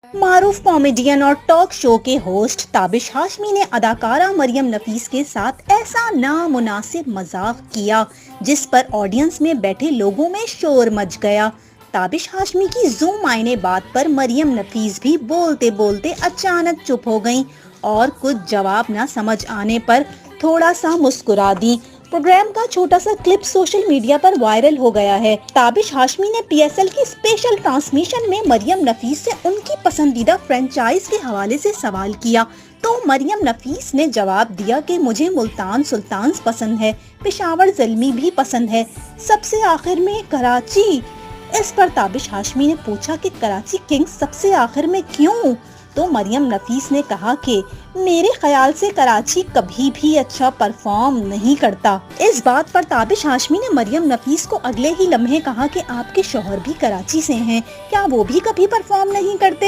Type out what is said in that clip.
मारूफ comedian और talk show के host Tabish Hashmi ने अदाकारा मरियम नफीस के साथ ऐसा नामुनासिब मजाक किया जिस पर ऑडियंस में बैठे लोगों में शोर मच गया। ताबिश हाशमी की जूम आईने बात पर मरियम नफीस भी बोलते बोलते अचानक चुप हो गईं और कुछ जवाब न समझ आने पर थोड़ा सा मुस्कुरा दी। प्रोग्राम का छोटा सा क्लिप सोशल मीडिया पर वायरल हो गया है। ताबिश हाशमी ने पीएसएल की स्पेशल ट्रांसमिशन में मरियम नफीस से उनकी पसंदीदा फ्रेंचाइज के हवाले से सवाल किया तो मरियम नफीस ने जवाब दिया कि मुझे मुल्तान सुल्तान्स पसंद है, पेशावर ज़ल्मी भी पसंद है, सबसे आखिर में कराची। इस पर ताबिश हाशमी ने पूछा कि कराची किंग्स सबसे आखिर में क्यों? तो मरियम नफीस ने कहा कि मेरे ख्याल से कराची कभी भी अच्छा परफॉर्म नहीं करता। इस बात पर ताबिश हाशमी ने मरियम नफीस को अगले ही लम्हे कहा कि आपके शौहर भी कराची से हैं, क्या वो भी कभी परफॉर्म नहीं करते?